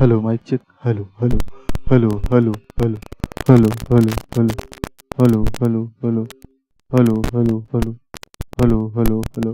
Hello, mic check. Hello, hello, hello, hello, hello, hello, hello, hello, hello, hello, hello, hello, hello, hello, hello, hello, hello.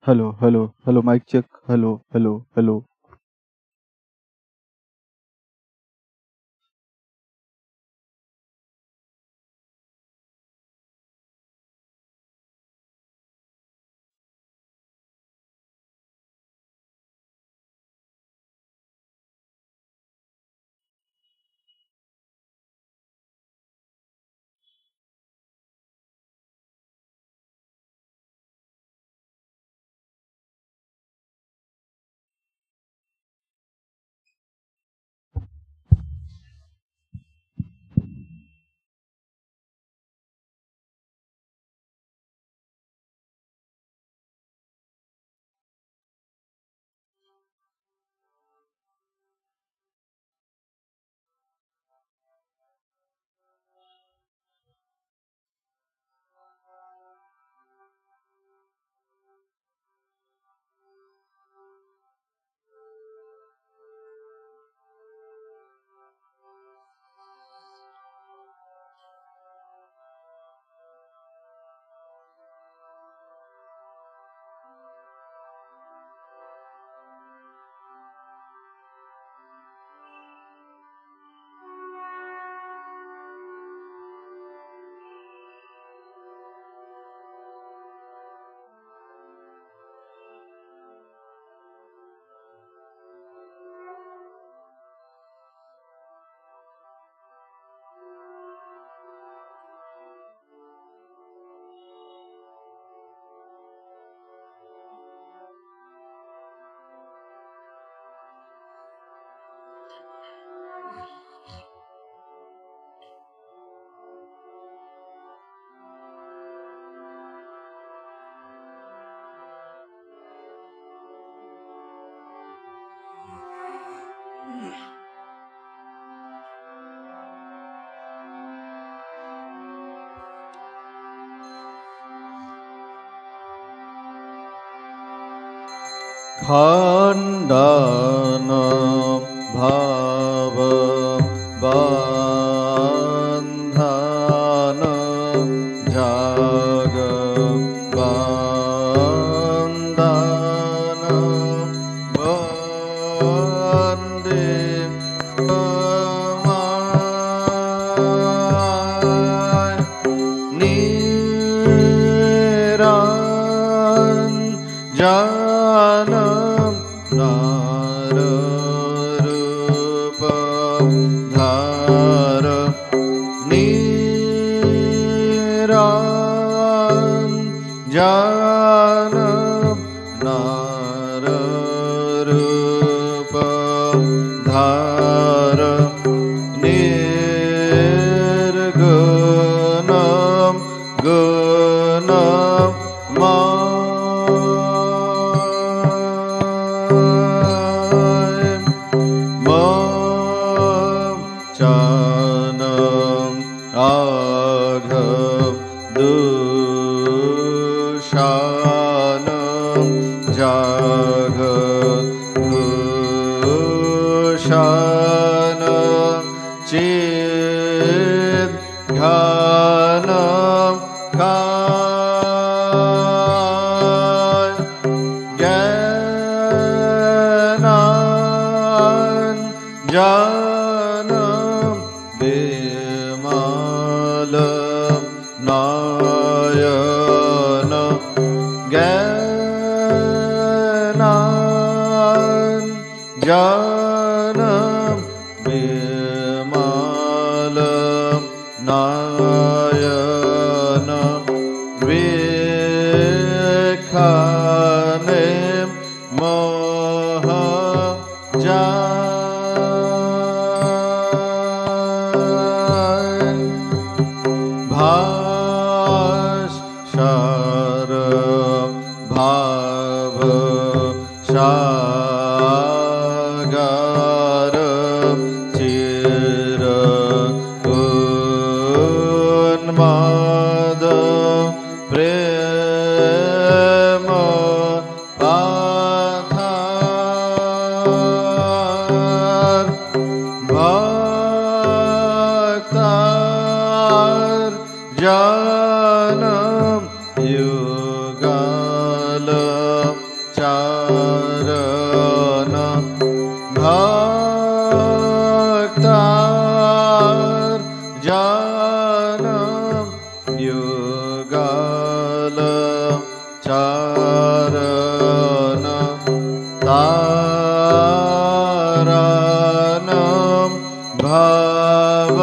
Hello, hello, hello, mic check. Hello, hello, hello. Khandana bhava bandhana jaga bandhana bande Janam Nararupa Dhara Niran Janam Nararupa Dhara Nirgunam Gunam Chanam Agham Dushanam Jagadushanam Chid Ghanam Gyanan Janam Bimalam Nayana Gyanan Janam Bimalam Nayana Vikhanem Moha Bhasharam Bhava Shagaram Chira Unmadam Prema Pathar Bhaktar Janam Yugalam युगल चारण तारण भव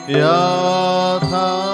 Yatha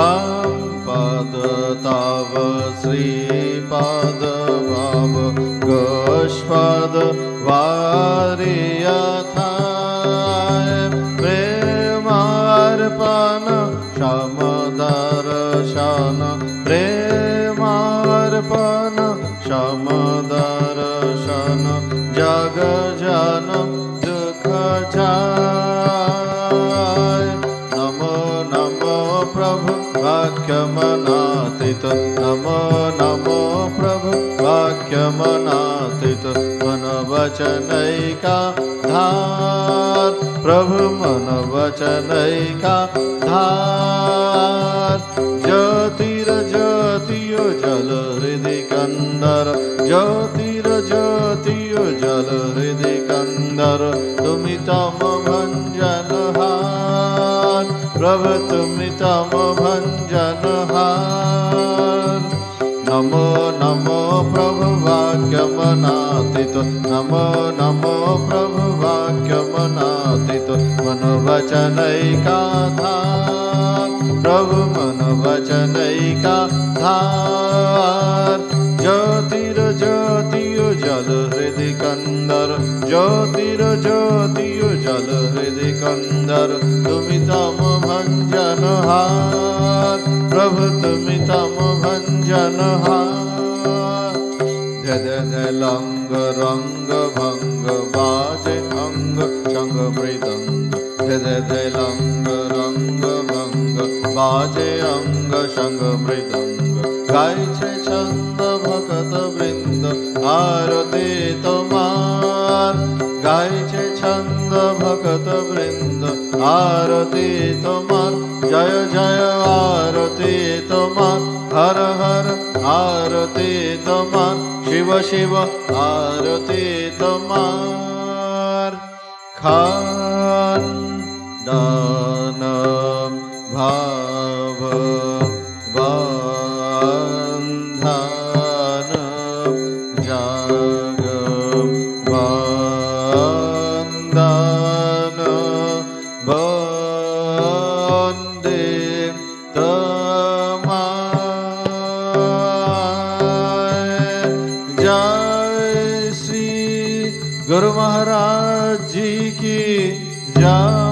संपद तव श्रीपद भव गोष्पद वारियथाय प्रेमार्पण समदर्शन प्रेमार्पण समदर्शन जग जन दुख जाय नमो नमो प्रभु वाक्यमनातीत नमो नमो प्रभु वाक्यमनातीत मन वचनैका धार प्रभु मन वचनैका धार ज्योतिर ज्योतियो जल हृदय कंदर ज्योतिर ज्योतियो जल हृदय कंदर तुमि तम भंजनहार प्रभु तुमि तम भंजनहार नमो नमो प्रभु वाक्यमनातीत नमो नमो प्रभु वाक्यमनातीत मन वचनैका धार प्रभु मन वचनैका धार ज्योतिर ज्योतियो जल हृदय कंदर ज्योतिर ज्योतियो जल हृदय कंदर तुमि तम भंजनहार प्रभु तुमि तम भंजनहार ध लंग रंग भंग बाजे अंग शंग मृदंग ध लंग रंग भंग बाजे अंग शंग मृदंग गाइछे छंद भक्त वृंद आरती तोमार गाइछे छंद भक्त वृंद आरती तोमार जय जय आरती तोमार हर हर आरती तोमार शिव शिव आरती तोमार खानदान भाव बंधन जग बंधन बंदे तमाय जय श्री गुरु महाराज जी की जय।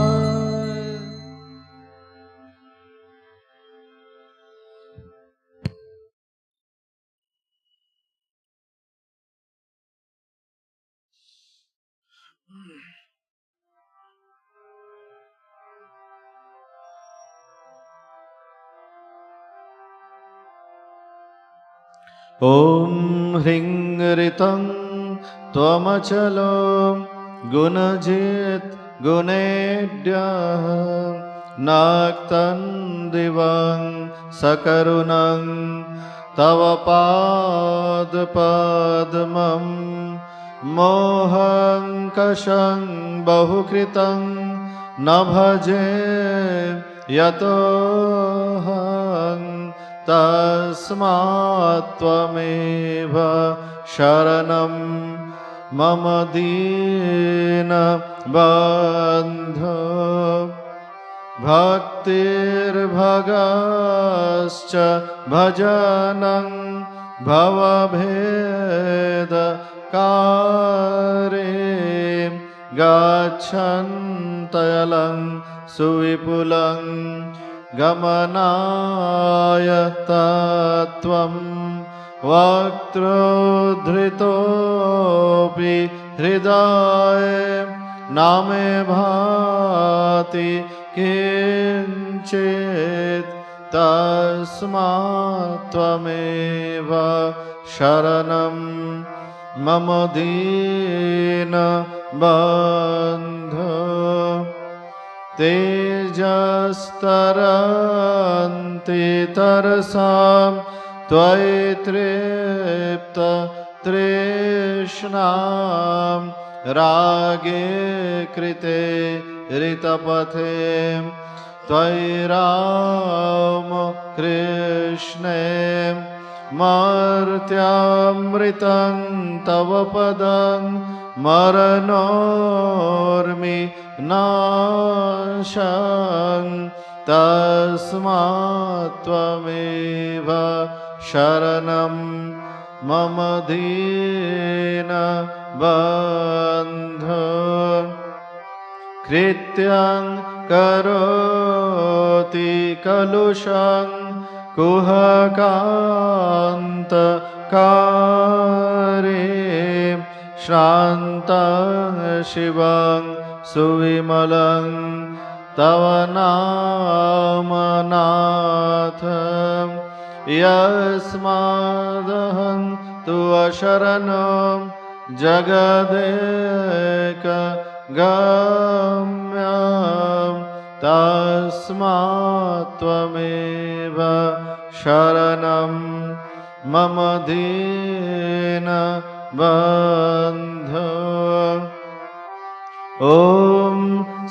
ॐ ह्रीं ऋतं त्वमचलो गुणजित् गुणेभ्यः नाक्तं दिवं सकरुणं तव पादपद्मं मोहं कषं बहुकृतं न भजे यतोऽहं तस्मात् त्वमेव शरणं मम दीनबन्धो भक्तिर्भगश्च भजनं भवभेदकारे गच्छन्तयलं सुविपुलं गमनाय तत्त्वं वक्त्रोद्धृतोऽपि हृदये नामे भाति किञ्चित् तस्मात् त्वमेव शरणं मम दीनबन्धो तेजस्तरन्ति तरसां त्वयि तृप्त तृष्णां रागे कृते ऋतपथे त्वयि राम कृष्णे मर्त्यामृतं तव पदं मरणोर्मि नाशं तस्मात् त्वमेव शरणं मम दीनबन्धो कृत्यं करोति कलुषं कुहकान्तकारे श्रान्तं शिवं सुविमलं तव नामनाथ यस्मादहं तु अशरणं जगदेकगम्यं तस्मात् त्वमेव शरणं मम दीनबन्धो ॐ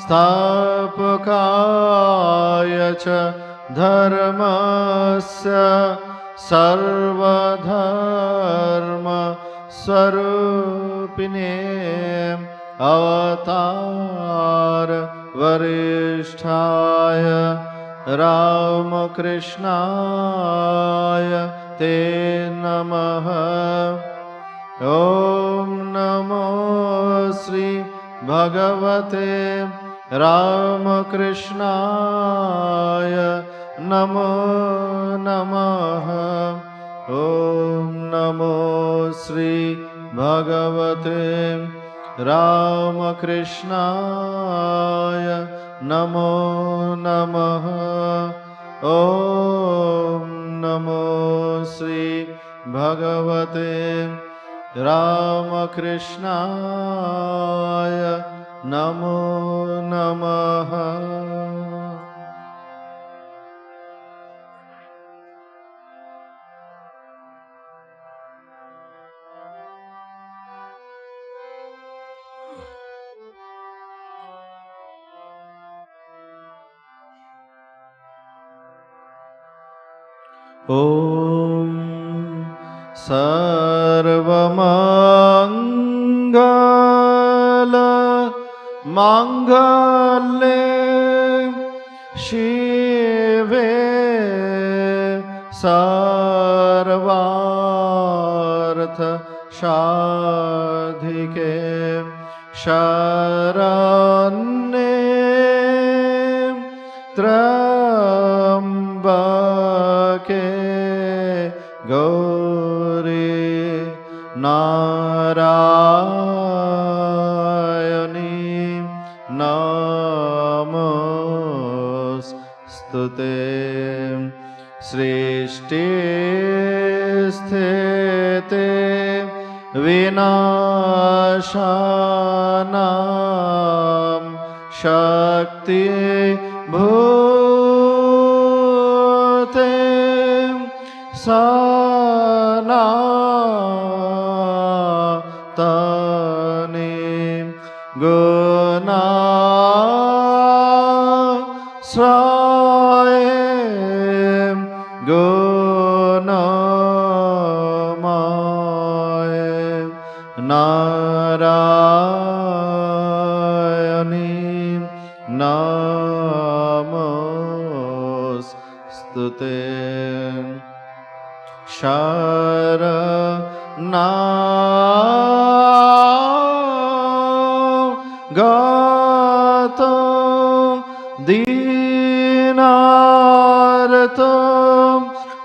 स्थापकाय च धर्मस्य सर्वधर्मस्वरूपिणे अवतार वरिष्ठाय रामकृष्णाय ते नमः। ॐ नमो श्री भगवते रामकृष्णाय नमो नमः। ॐ नमो श्री भगवते रामकृष्णाय नमो नमः। ॐ नमो श्री भगवते रामकृष्णाय नमो नमः। ॐ सर्वमङ्गल माङ्गल्ये शिवे सर्वार्थ साधिके शरण्ये त्र्यम्बके गौरी नारायणी नमोस्तुते। सृष्टि स्थिते विनाशानां शक्ति भूते सनातने गुणाश्रये गुणमये नारायणी नमोस्तुते। शरणागतो दीनार्तो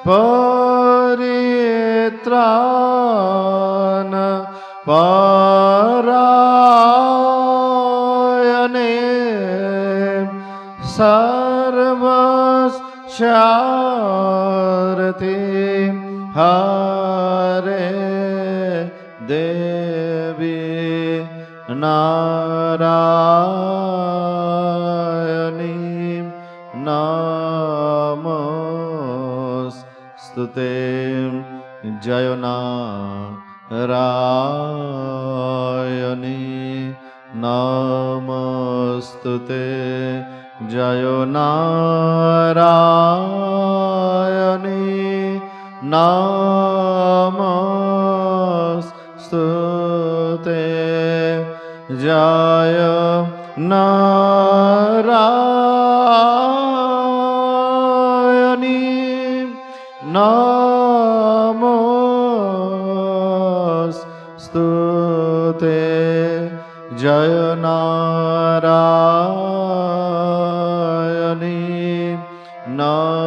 परित्राण परायणे सर्वस्यार्थे हरे देवी नारायणी नमोस्तुते। जय नारायणी नमोस्तुते। जय नारायणी नमोस्तुते। Jaya Narayani Namostute Jaya Narayani Namostute.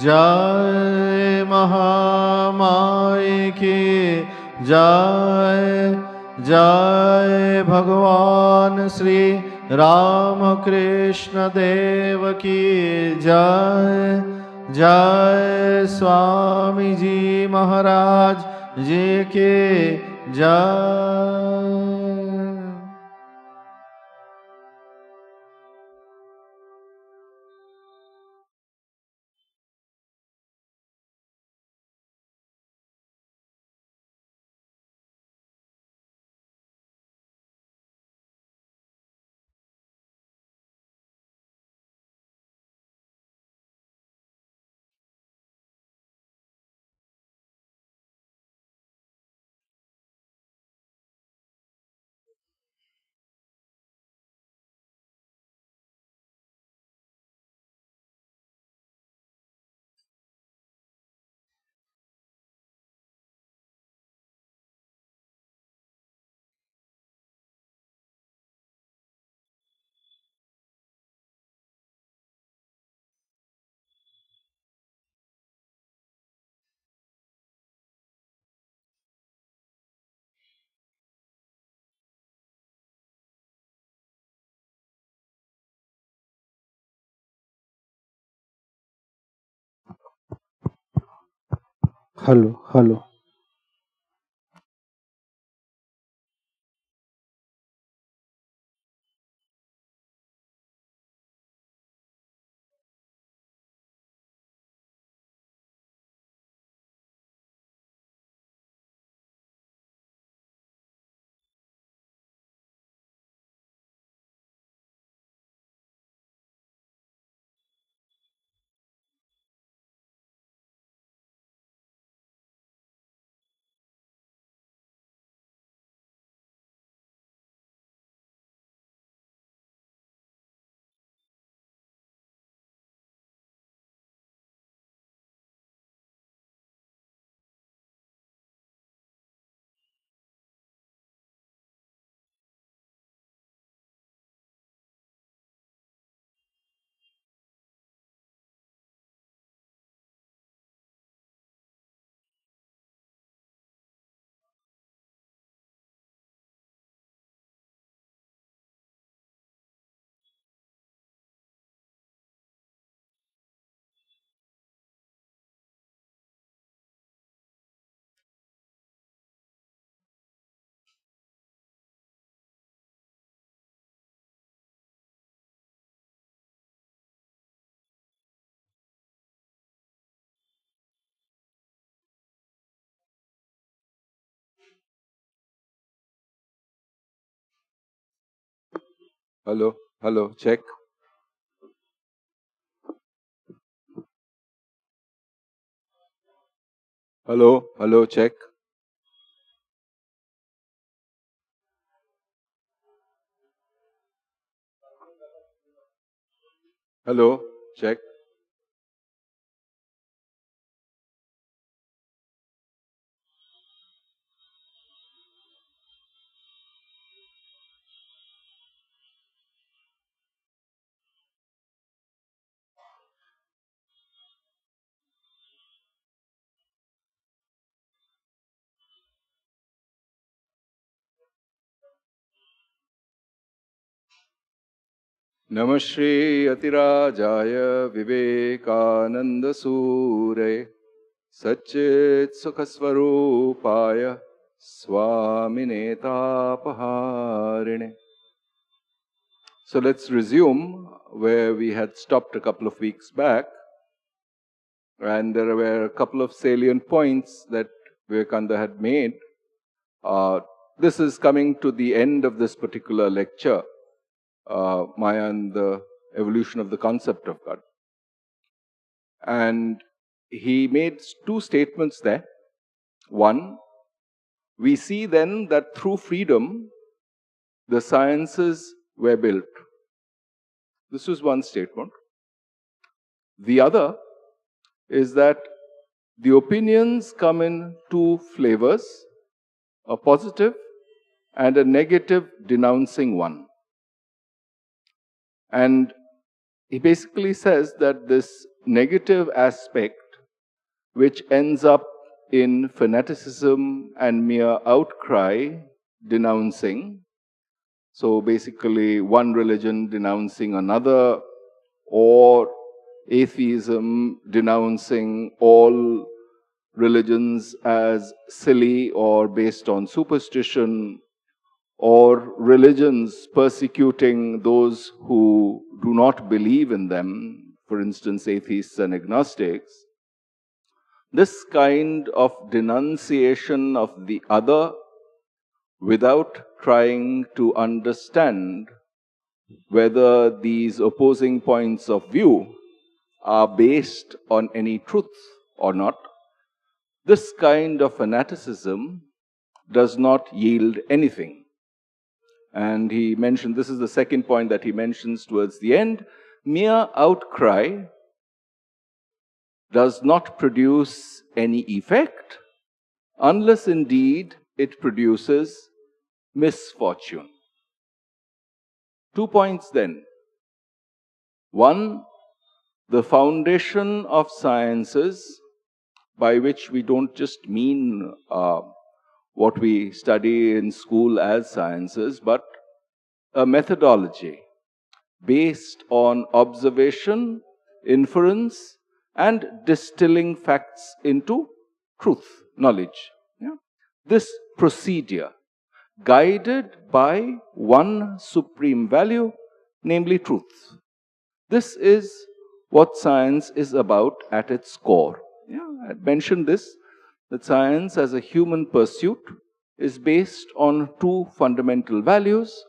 जय महामाई की जय। जय भगवान श्री रामकृष्ण देव की जय। जय स्वामी जी महाराज जी की जय। Hello, hello. Hello, hello, check. Hello, hello, check. Hello, check. Namashri Atirajaya Vivekananda Sure Satchit Sukhasvarupaya Swamine Tapaharine. So let's resume where we had stopped a couple of weeks back. And there were a couple of salient points that Vivekananda had made. This is coming to the end of this particular lecture. Maya and the evolution of the concept of God. And he made two statements there. One, we see then that through freedom, the sciences were built. This was one statement. The other is that the opinions come in two flavors, a positive and a negative denouncing one. And he basically says that this negative aspect, which ends up in fanaticism and mere outcry denouncing, so basically one religion denouncing another, or atheism denouncing all religions as silly or based on superstition, or religions persecuting those who do not believe in them, for instance, atheists and agnostics. This kind of denunciation of the other without trying to understand whether these opposing points of view are based on any truth or not, this kind of fanaticism does not yield anything. And he mentioned, this is the second point that he mentions towards the end, mere outcry does not produce any effect unless indeed it produces misfortune. 2 points then. One, the foundation of sciences, by which we don't just mean what we study in school as sciences, but a methodology based on observation, inference, and distilling facts into truth, knowledge. Yeah? This procedure, guided by one supreme value, namely truth. This is what science is about at its core. Yeah, I mentioned this, that science as a human pursuit is based on two fundamental values.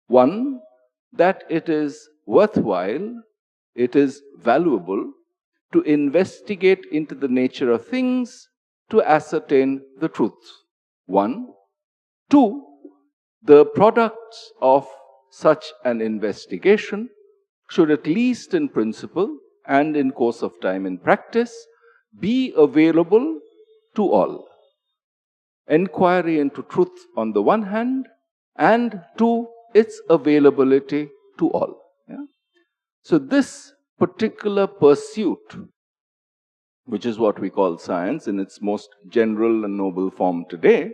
One, that it is worthwhile, it is valuable to investigate into the nature of things to ascertain the truth. One. Two, the products of such an investigation should, at least in principle and in course of time in practice, be available to all. Inquiry into truth on the one hand, and two, its availability to all. Yeah? So this particular pursuit, which is what we call science in its most general and noble form today,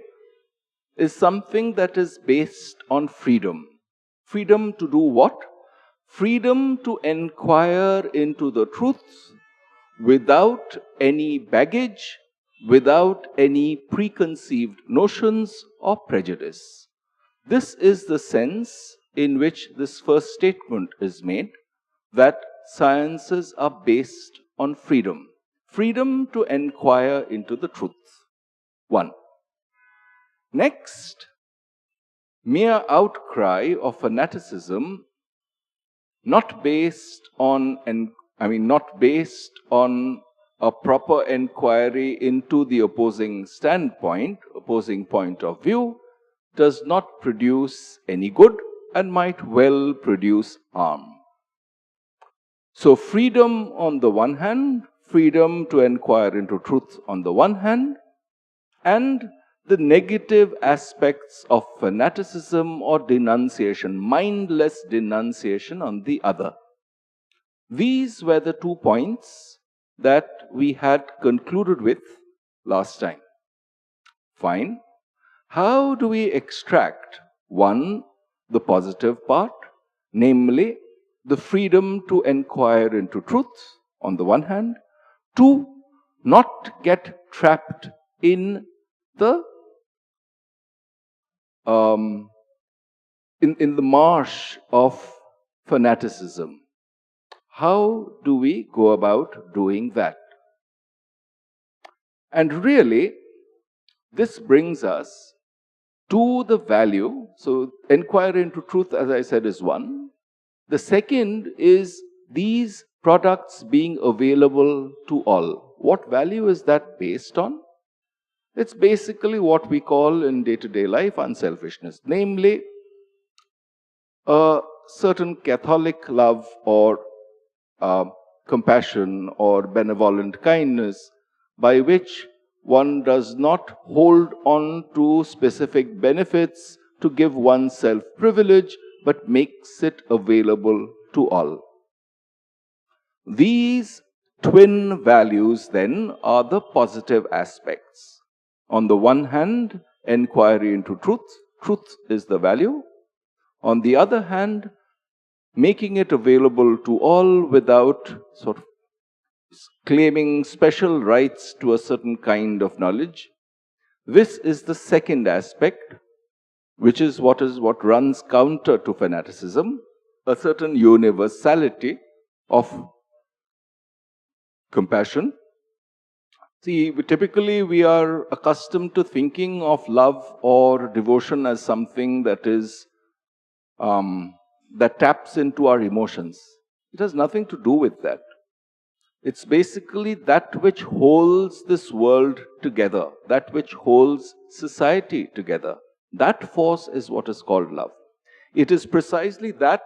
is something that is based on freedom. Freedom to do what? Freedom to inquire into the truth without any baggage, without any preconceived notions or prejudice. This is the sense in which this first statement is made, that sciences are based on freedom. Freedom to inquire into the truth. One. Next, mere outcry of fanaticism, not based on a proper inquiry into the opposing standpoint, opposing point of view, does not produce any good and might well produce harm. So freedom on the one hand, freedom to inquire into truth on the one hand, and the negative aspects of fanaticism or denunciation, mindless denunciation on the other. These were the 2 points that we had concluded with last time. Fine. How do we extract, one, the positive part, namely the freedom to inquire into truth on the one hand, two, not get trapped in the in the marsh of fanaticism? How do we go about doing that? And really, this brings us to the value. So, inquiry into truth, as I said, is one. The second is these products being available to all. What value is that based on? It's basically what we call in day-to-day life unselfishness, namely a certain Catholic love or compassion or benevolent kindness by which one does not hold on to specific benefits to give oneself privilege, but makes it available to all. These twin values then are the positive aspects. On the one hand, inquiry into truth. Truth is the value. On the other hand, making it available to all without sort of claiming special rights to a certain kind of knowledge. This is the second aspect, which is what runs counter to fanaticism, a certain universality of compassion. See, typically we are accustomed to thinking of love or devotion as something that is that taps into our emotions. It has nothing to do with that. It's basically that which holds this world together, that which holds society together. That force is what is called love. It is precisely that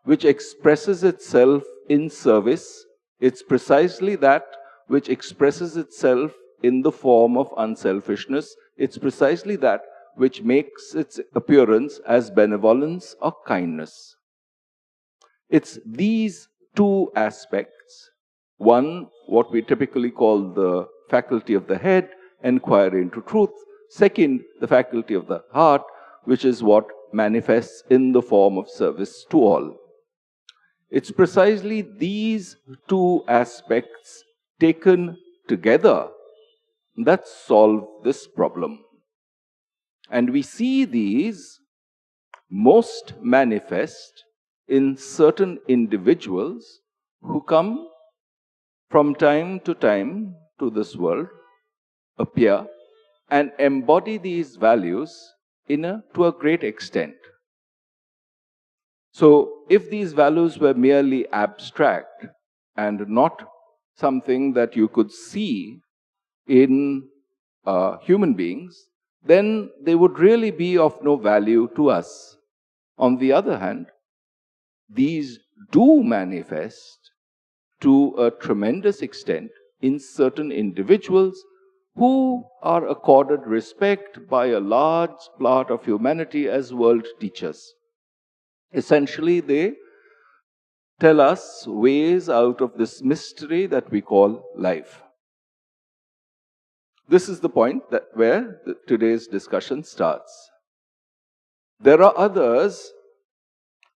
which expresses itself in service. It's precisely that which expresses itself in the form of unselfishness. It's precisely that which makes its appearance as benevolence or kindness. It's these two aspects. One, what we typically call the faculty of the head, inquiry into truth. Second, the faculty of the heart, which is what manifests in the form of service to all. It's precisely these two aspects taken together that solve this problem. And we see these most manifest in certain individuals who come from time to this world, appear and embody these values to a great extent. So, if these values were merely abstract and not something that you could see in human beings, then they would really be of no value to us. On the other hand, these do manifest to a tremendous extent in certain individuals who are accorded respect by a large part of humanity as world teachers. Essentially, they tell us ways out of this mystery that we call life. This is the point where today's discussion starts. There are others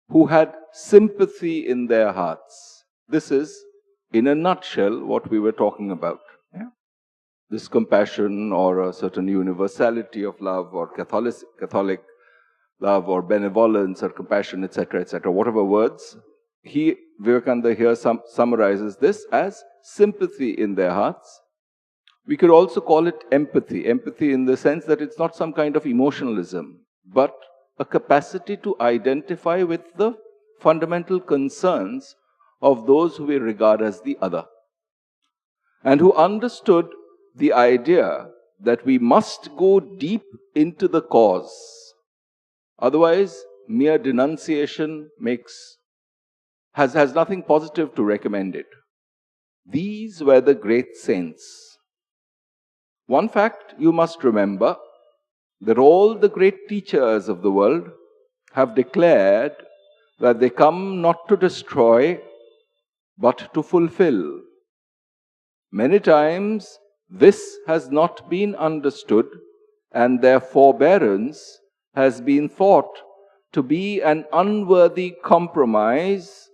who had sympathy in their hearts. This is, in a nutshell, what we were talking about. Yeah? This compassion or a certain universality of love or Catholic love or benevolence or compassion, etc., whatever words. Vivekananda here summarizes this as sympathy in their hearts. We could also call it empathy. Empathy in the sense that it's not some kind of emotionalism, but a capacity to identify with the fundamental concerns of those who we regard as the other, and who understood the idea that we must go deep into the cause. Otherwise, mere denunciation has nothing positive to recommend it. These were the great saints. One fact you must remember, that all the great teachers of the world have declared that they come not to destroy, but to fulfill. Many times, this has not been understood, and their forbearance has been thought to be an unworthy compromise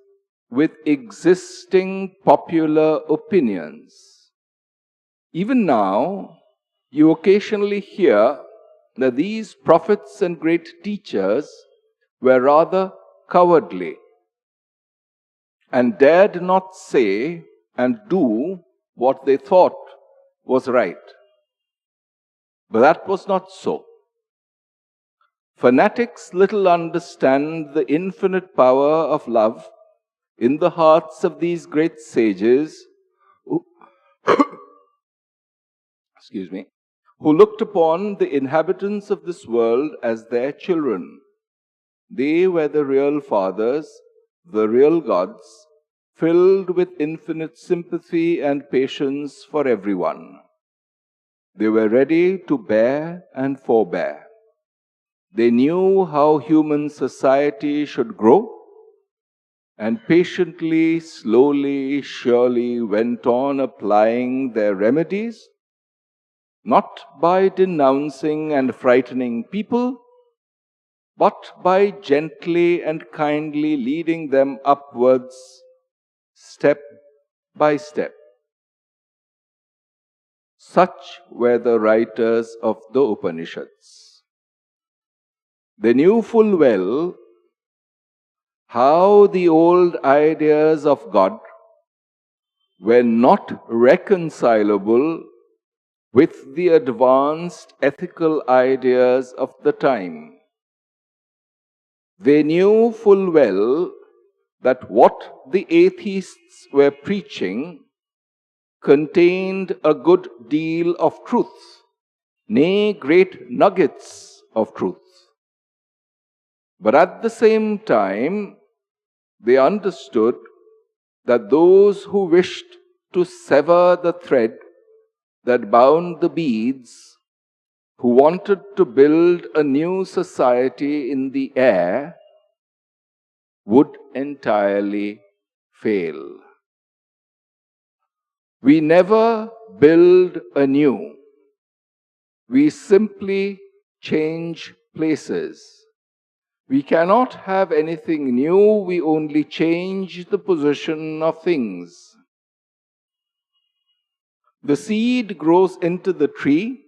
with existing popular opinions. Even now, you occasionally hear that these prophets and great teachers were rather cowardly and dared not say and do what they thought was right. But that was not so. Fanatics little understand the infinite power of love in the hearts of these great sages who, excuse me, who looked upon the inhabitants of this world as their children. They were the real fathers, the real gods, filled with infinite sympathy and patience for everyone. They were ready to bear and forbear. They knew how human society should grow, and patiently, slowly, surely went on applying their remedies, not by denouncing and frightening people, but by gently and kindly leading them upwards, step by step. Such were the writers of the Upanishads. They knew full well how the old ideas of God were not reconcilable with the advanced ethical ideas of the time. They knew full well that what the atheists were preaching contained a good deal of truth, nay, great nuggets of truth. But at the same time, they understood that those who wished to sever the thread that bound the beads, who wanted to build a new society in the air, would entirely fail. We never build anew. We simply change places. We cannot have anything new, we only change the position of things. The seed grows into the tree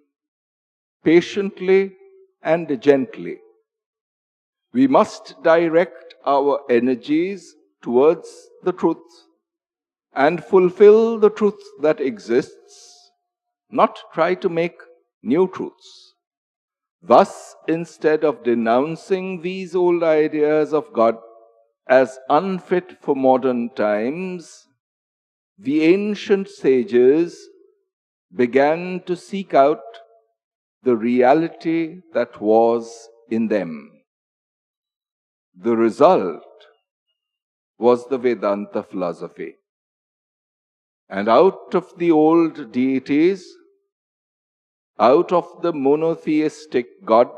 patiently and gently. We must direct our energies towards the truth and fulfill the truth that exists, not try to make new truths. Thus, instead of denouncing these old ideas of God as unfit for modern times, the ancient sages began to seek out the reality that was in them. The result was the Vedanta philosophy. And out of the old deities, out of the monotheistic God,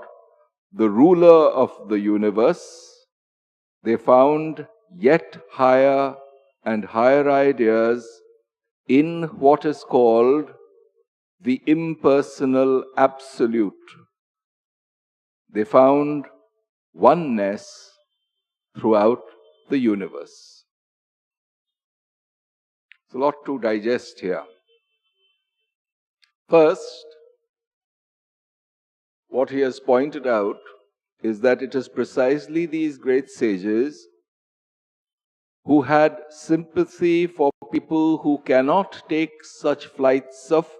the ruler of the universe, they found yet higher and higher ideas in what is called the impersonal absolute. They found oneness throughout the universe. It's a lot to digest here. First, what he has pointed out is that it is precisely these great sages who had sympathy for people who cannot take such flights of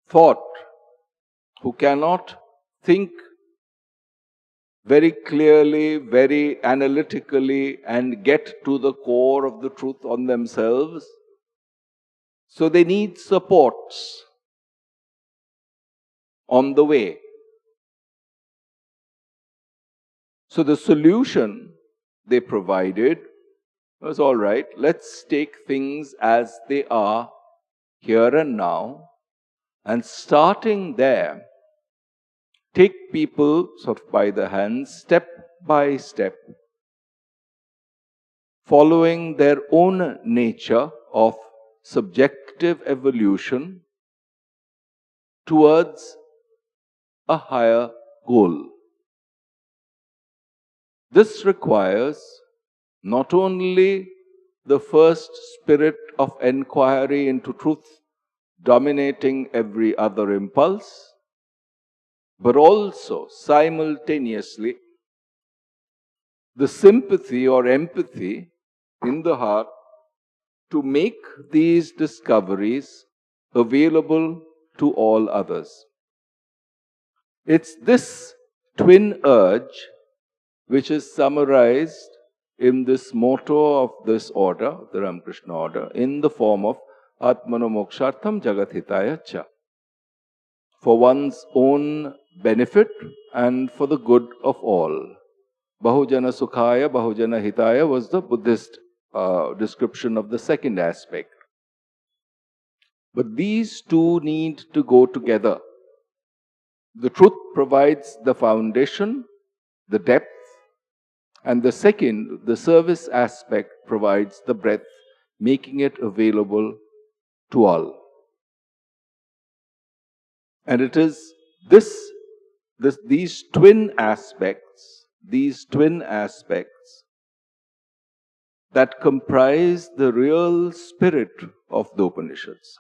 thought, who cannot think very clearly, very analytically, and get to the core of the truth on themselves. So they need supports on the way. So the solution they provided was, all right, let's take things as they are here and now, and starting there, take people sort of by the hand, step by step, following their own nature of subjective evolution towards a higher goal. This requires not only the first spirit of enquiry into truth dominating every other impulse, but also simultaneously the sympathy or empathy in the heart to make these discoveries available to all others. It's this twin urge, which is summarized in this motto of this order, the Ramakrishna order, in the form of Atmano Mokshartham Jagat Hitaya Cha, for one's own benefit and for the good of all. Bahujana Sukhaya, Bahujana Hitaya was the Buddhist description of the second aspect. But these two need to go together. The truth provides the foundation, the depth, and the second, the service aspect, provides the breadth, making it available to all. And it is these twin aspects that comprise the real spirit of the Upanishads.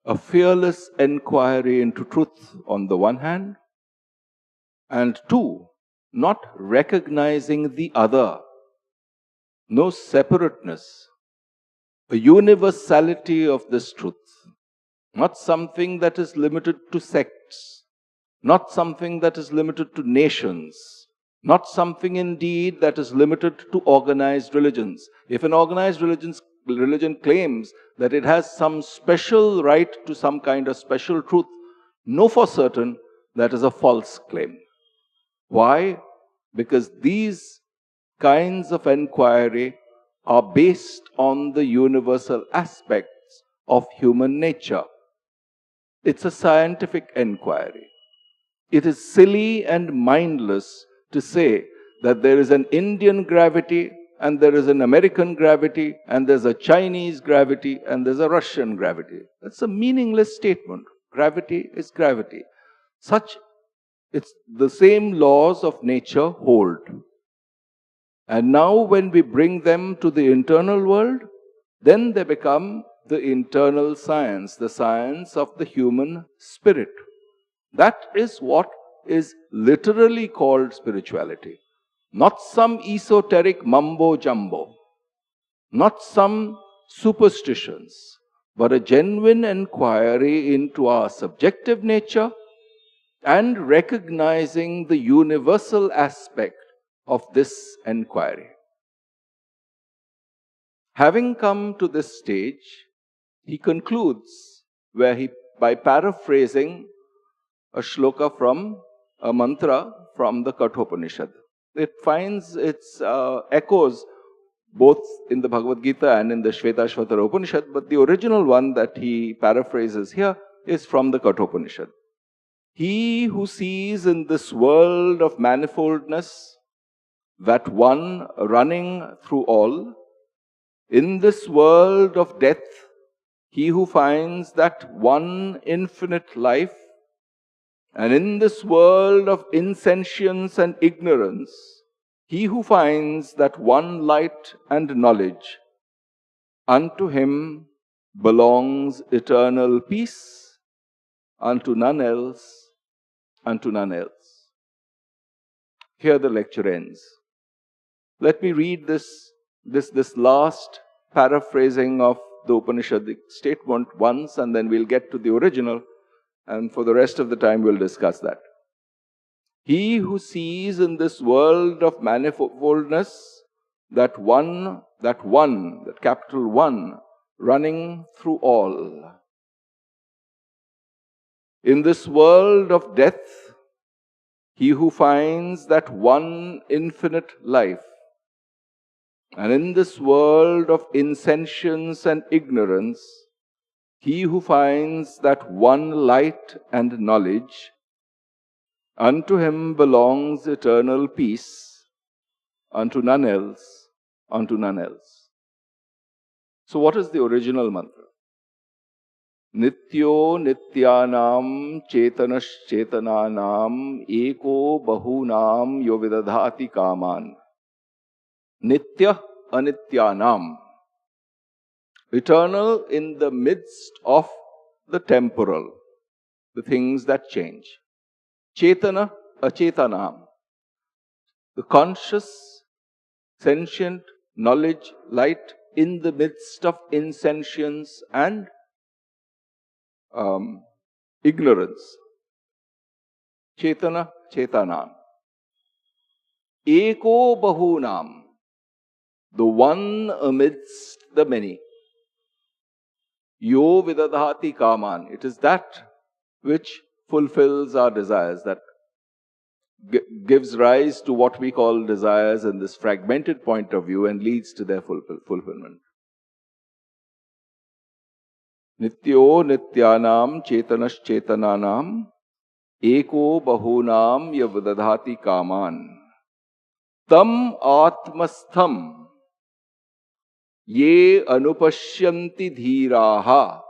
A fearless enquiry into truth on the one hand, and two, not recognizing the other, no separateness, a universality of this truth, not something that is limited to sects, not something that is limited to nations, not something indeed that is limited to organized religions. If an organized religion claims that it has some special right to some kind of special truth, know for certain that is a false claim. Why? Because these kinds of enquiry are based on the universal aspects of human nature. It's a scientific enquiry. It is silly and mindless to say that there is an Indian gravity and there is an American gravity and there's a Chinese gravity and there's a Russian gravity. That's a meaningless statement. Gravity is gravity. It's the same laws of nature hold. And now when we bring them to the internal world, then they become the internal science, the science of the human spirit. That is what is literally called spirituality. Not some esoteric mumbo jumbo, not some superstitions, but a genuine inquiry into our subjective nature and recognizing the universal aspect of this enquiry. Having come to this stage, he concludes by paraphrasing a shloka from a mantra from the Kathopanishad. It finds its echoes both in the Bhagavad Gita and in the Shvetashvatara Upanishad, but the original one that he paraphrases here is from the Kathopanishad. He who sees in this world of manifoldness that one running through all, in this world of death, he who finds that one infinite life, and in this world of insentience and ignorance, he who finds that one light and knowledge, unto him belongs eternal peace, unto none else, unto none else. Here the lecture ends. Let me read this last paraphrasing of the Upanishadic statement once, and then we'll get to the original, and for the rest of the time we'll discuss that. He who sees in this world of manifoldness that capital One, running through all. In this world of death, he who finds that one infinite life, and in this world of insentience and ignorance, he who finds that one light and knowledge, unto him belongs eternal peace, unto none else, unto none else. So what is the original mantra? Nityo nityanam chetanash chetananam eko bahunam yo vidadhati kaman. Nitya anityanam. Eternal in the midst of the temporal, the things that change. Chetana achetanam. The conscious, sentient knowledge, light in the midst of insentience and ignorance. Chetana Chetanam. Eko Bahunam. The one amidst the many. Yo Vidadhati Kaman. It is that which fulfills our desires, that gives rise to what we call desires in this fragmented point of view and leads to their fulfillment. Nityo Nityanam Chetanash Chetananam Eko Bahunam Yavadadhati Kaman Tam Atmastham Ye Anupashyanti Dhiraha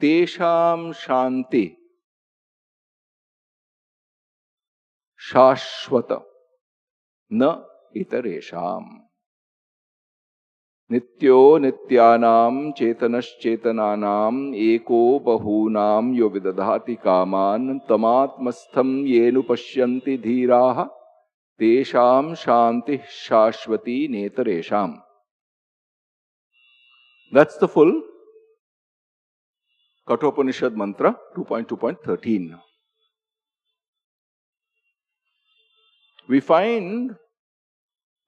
Tesham Shanti Shashwata Na Itaresham. Nityo Nityanam Chetanash Chetananam Eko Bahunam Yo Vidadhati Kaman Tamatmastham Yenu Pashyanti Dhiraha Tesham Shanti Shashwati Netaresham. That's the full Kathopanishad mantra 2.2.13. We find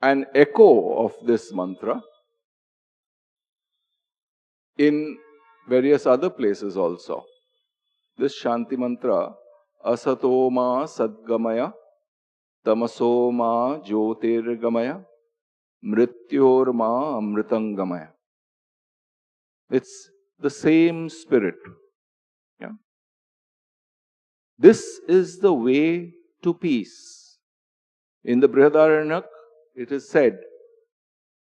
an echo of this mantra in various other places also. This Shanti mantra, Asatoma Sadgamaya, Tamasoma Jyotirgamaya, Mrityorma Amritangamaya. It's the same spirit. Yeah? This is the way to peace. In the Brihadaranyaka, it is said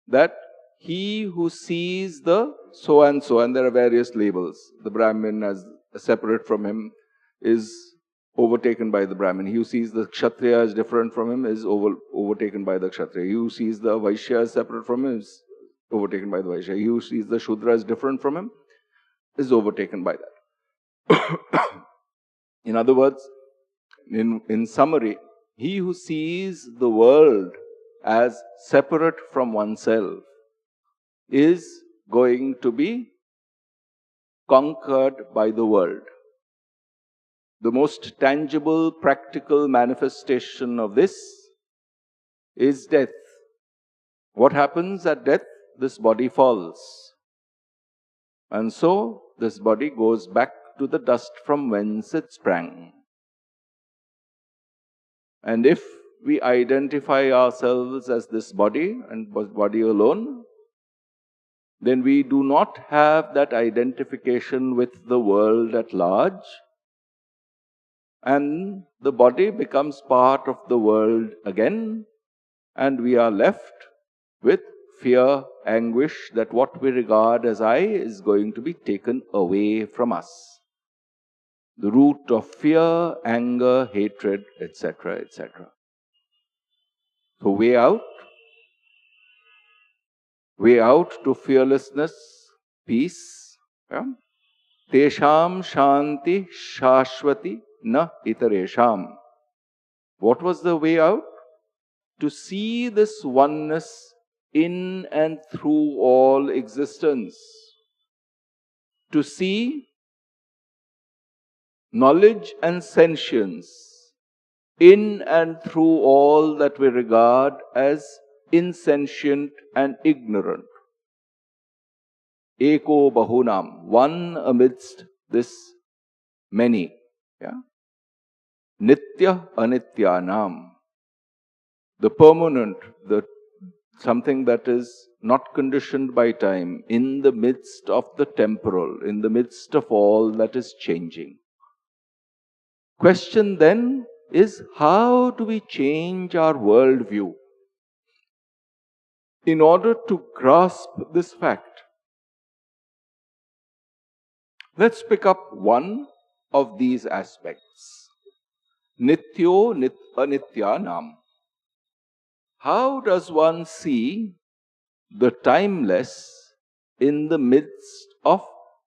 that he who sees the so and so, and there are various labels, the Brahmin as separate from him is overtaken by the Brahmin. He who sees the Kshatriya as different from him is overtaken by the Kshatriya. He who sees the Vaishya as separate from him is overtaken by the Vaishya. He who sees the Shudra as different from him is overtaken by that. In other words, in summary, he who sees the world as separate from oneself is going to be conquered by the world. The most tangible, practical manifestation of this is death. What happens at death? This body falls. And so, this body goes back to the dust from whence it sprang. And if we identify ourselves as this body and body alone, then we do not have that identification with the world at large, and the body becomes part of the world again, and we are left with fear, anguish that what we regard as I is going to be taken away from us. The root of fear, anger, hatred, etc., etc. So way out to fearlessness, peace. Yeah? Tesham Shanti Shashwati Na Itaresham. What was the way out? To see this oneness in and through all existence. To see knowledge and sentience in and through all that we regard as insentient and ignorant. Eko Bahunam, one amidst this many. Yeah? Nitya Anityanam, the permanent, something that is not conditioned by time, in the midst of the temporal, in the midst of all that is changing. Question then is, how do we change our worldview in order to grasp this fact? Let's pick up one of these aspects. Nityo Anityanam. How does one see the timeless in the midst of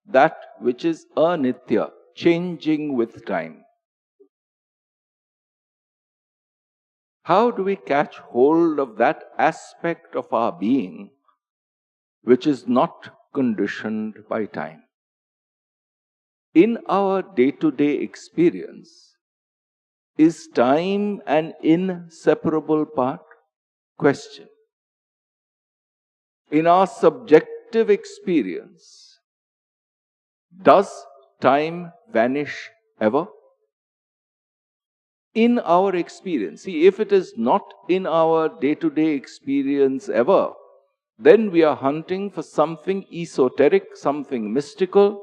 that which is anitya, changing with time? How do we catch hold of that aspect of our being which is not conditioned by time? In our day-to-day experience, Is time an inseparable part? Question. In our subjective experience, does time vanish ever? In our experience, see, if it is not in our day-to-day experience ever, then we are hunting for something esoteric, something mystical,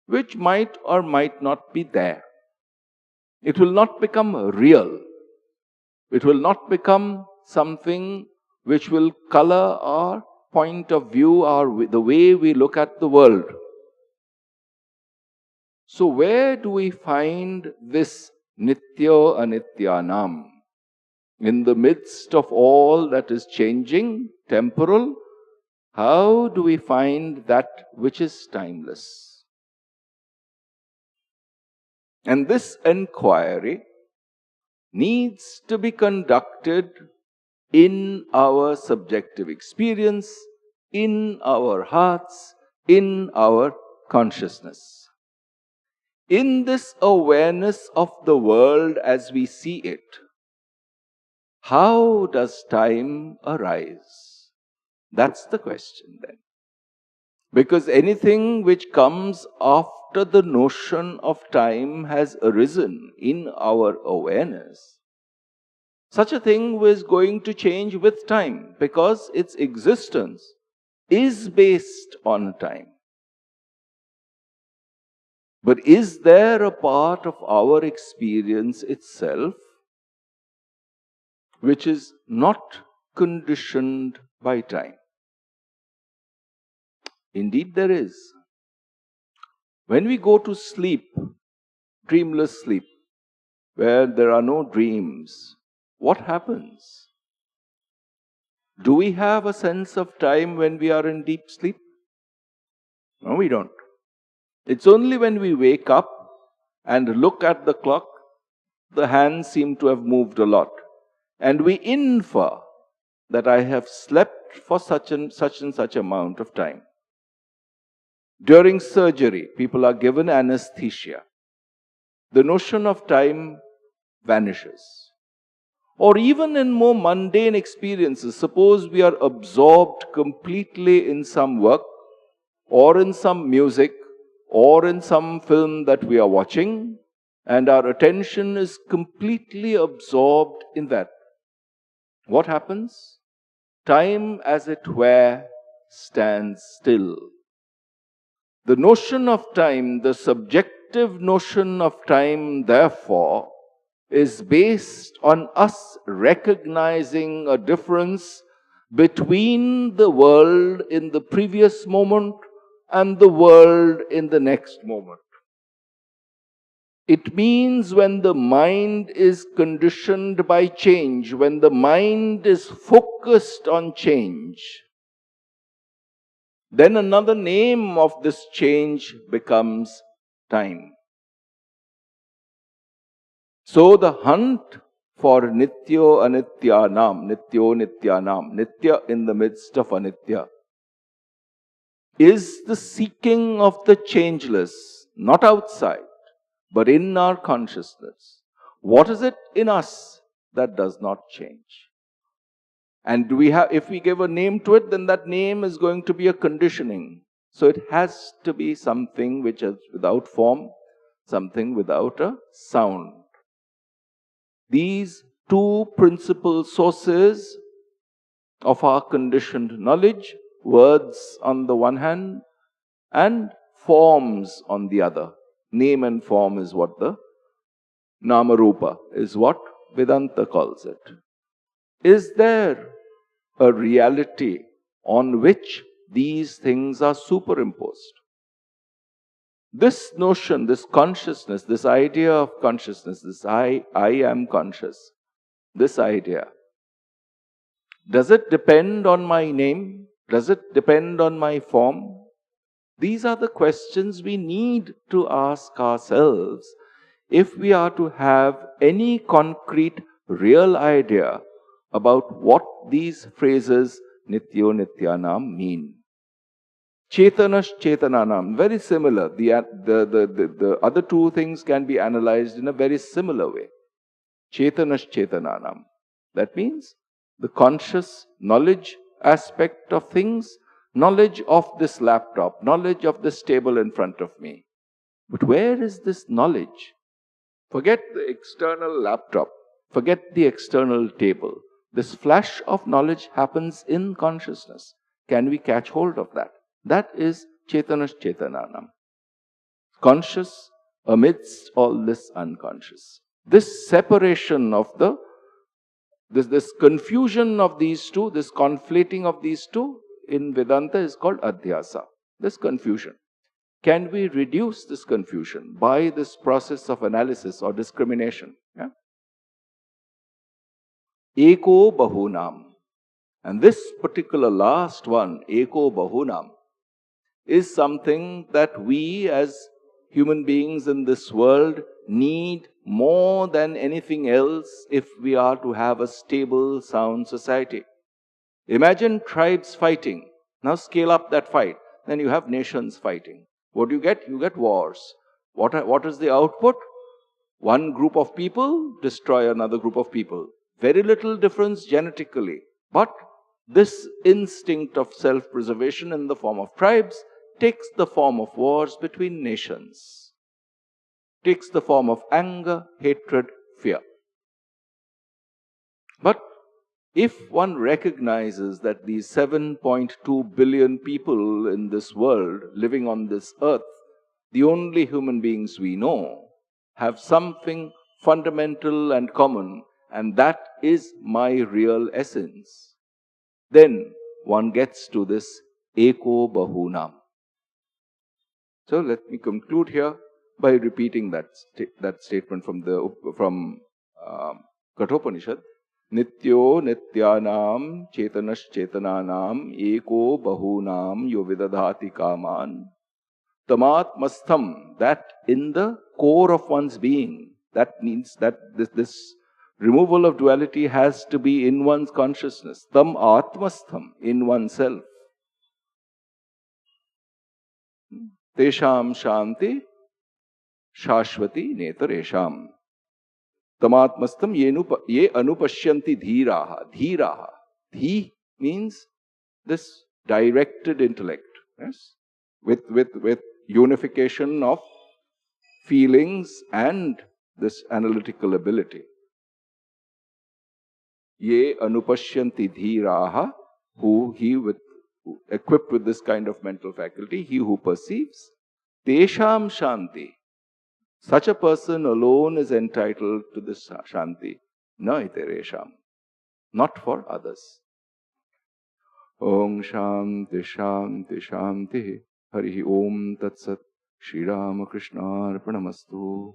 which might or might not be there. It will not become real. It will not become something which will color our point of view, the way we look at the world. So where do we find this Nitya Anityanam? In the midst of all that is changing, temporal, how do we find that which is timeless? And this inquiry needs to be conducted in our subjective experience, in our hearts, in our consciousness. In this awareness of the world as we see it, how does time arise? That's the question then. Because anything which comes after the notion of time has arisen in our awareness, such a thing is going to change with time because its existence is based on time. But is there a part of our experience itself which is not conditioned by time? Indeed, there is. When we go to sleep, dreamless sleep, where there are no dreams, what happens? Do we have a sense of time when we are in deep sleep? No, we don't. It's only when we wake up and look at the clock, the hands seem to have moved a lot. And we infer that I have slept for such and such amount of time. During surgery, people are given anesthesia. The notion of time vanishes. Or even in more mundane experiences, suppose we are absorbed completely in some work, or in some music, or in some film that we are watching, and our attention is completely absorbed in that. What happens? Time, as it were, stands still. The notion of time, the subjective notion of time, therefore, is based on us recognizing a difference between the world in the previous moment and the world in the next moment. It means when the mind is conditioned by change, when the mind is focused on change, then another name of this change becomes time. So the hunt for Nityo Anityanam, Nityo Nityanam, Nitya in the midst of Anitya, is the seeking of the changeless, not outside, but in our consciousness. What is it in us that does not change? And if we give a name to it, then that name is going to be a conditioning. So it has to be something which is without form, something without a sound. These two principal sources of our conditioned knowledge, words on the one hand, and forms on the other. Name and form is what the Namarupa is what Vedanta calls it. Is there a reality on which these things are superimposed? This notion, this consciousness, this idea of consciousness, this I am conscious, this idea, does it depend on my name? Does it depend on my form? These are the questions we need to ask ourselves if we are to have any concrete, real idea about what these phrases Nityo Nityanam mean. Chetanash Chetananam, very similar. The other two things can be analyzed in a very similar way. Chetanash Chetananam. That means the conscious knowledge aspect of things, knowledge of this laptop, knowledge of this table in front of me. But where is this knowledge? Forget the external laptop, forget the external table. This flash of knowledge happens in consciousness. Can we catch hold of that? That is Chetanash Chetananam. Conscious amidst all this unconscious. This separation of this confusion of these two, this conflating of these two in Vedanta is called Adhyasa. This confusion. Can we reduce this confusion by this process of analysis or discrimination? Yeah? Eko Bahunam. And this particular last one, Eko Bahunam, is something that we as human beings in this world need more than anything else if we are to have a stable, sound society. Imagine tribes fighting. Now scale up that fight. Then you have nations fighting. What do you get? You get wars. What is the output? One group of people destroy another group of people. Very little difference genetically. But this instinct of self-preservation in the form of tribes takes the form of wars between nations. Takes the form of anger, hatred, fear. But if one recognizes that these 7.2 billion people in this world living on this earth, the only human beings we know, have something fundamental and common, and that is my real essence, then one gets to this Eko Bahunam. So let me conclude here by repeating that statement from Kathopanishad. Nityo nityanam chetanash chetananam eko bahunam yo vidadhati kaman tamatmastham, that in the core of one's being. That means that this removal of duality has to be in one's consciousness. Tam atmastham, in oneself. Tesham shanti shashvati netaresham. Tamatmastam ye anupashyanti dhiraha. Dhiraha. Dhi means this directed intellect. Yes? With unification of feelings and this analytical ability. Ye anupashyanti dhiraha, equipped with this kind of mental faculty, he who perceives. Tesham shanti. Such a person alone is entitled to this shanti. Na iteresham. Not for others. Om shanti shanti shanti. Harihi Om Tat Sat. Shri Ramakrishna Arpanamastu.